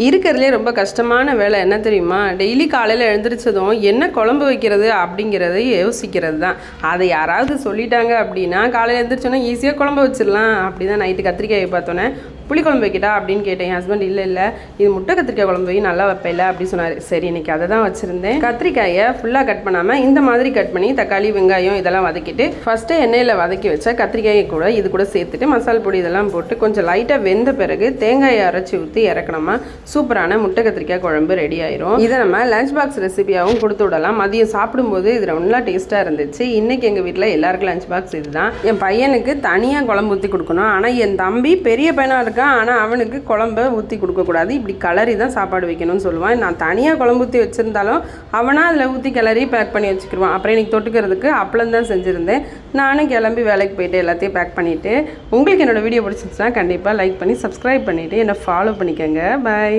இருக்கிறதுலே ரொம்ப கஷ்டமான வேலை என்ன தெரியுமா? டெய்லி காலையில் எழுந்திரிச்சதும் என்ன குழம்பு வைக்கிறது அப்படிங்கிறத யோசிக்கிறது தான். அதை யாராவது சொல்லிட்டாங்க அப்படின்னா காலையில் எழுந்திரிச்சோன்னா ஈஸியாக குழம்பு வச்சிடலாம். அப்படி தான் நைட்டு கத்திரிக்காயை பார்த்தோன்னே புளிக்குழம்பு வைக்கிட்டா அப்படின்னு கேட்டேன். என் ஹஸ்பண்ட் இல்லை இது முட்டை கத்திரிக்காய் குழம்பு வை நல்லா வைப்பேல அப்படி சொன்னார். சரி இன்றைக்கி அதை தான் வச்சுருந்தேன். கத்திரிக்காயை ஃபுல்லாக கட் பண்ணாமல் இந்த மாதிரி கட் பண்ணி தக்காளி வெங்காயம் இதெல்லாம் வதக்கிட்டு ஃபஸ்ட்டு எண்ணெயில் வதக்கி வச்சா கத்திரிக்காயை கூட இது கூட சேர்த்துட்டு மசால் பொடி இதெல்லாம் போட்டு கொஞ்சம் லைட்டாக வெந்த பிறகு தேங்காயை அரைச்சி ஊற்றி இறக்கணுமா சூப்பரான முட்டை கத்திரிக்காய் குழம்பு ரெடி ஆயிரும். இதை நம்ம லஞ்ச் பாக்ஸ் ரெசிபியாகவும் கொடுத்து விடலாம். மதியம் சாப்பிடும்போது இது நல்லா டேஸ்ட்டாக இருந்துச்சு. இன்றைக்கி எங்கள் வீட்டில் எல்லாருக்கும் லஞ்ச் பாக்ஸ் இதுதான். என் பையனுக்கு தனியாக குழம்பு ஊற்றி கொடுக்கணும். ஆனால் என் தம்பி பெரிய பையனாக இருக்கான். ஆனால் அவனுக்கு குழம்பை ஊற்றி கொடுக்கக்கூடாது, இப்படி கிளறி தான் சாப்பாடு வைக்கணும்னு சொல்லுவான். நான் தனியாக குழம்பு ஊற்றி வச்சுருந்தாலும் அவனாக அதில் ஊற்றி கிளறி பேக் பண்ணி வச்சுக்கிடுவான். அப்புறம் இன்றைக்கி தொட்டுக்கிறதுக்கு அப்பளம் தான் செஞ்சுருந்தேன். நானும் கிளம்பி வேலைக்கு போயிட்டு எல்லாத்தையும் பேக் பண்ணிவிட்டு உங்களுக்கு என்னோடய வீடியோ பிடிச்சிருந்துச்சுன்னா கண்டிப்பாக லைக் பண்ணி சப்ஸ்கிரைப் பண்ணிவிட்டு என்னை ஃபாலோ பண்ணிக்கோங்க. பாய்.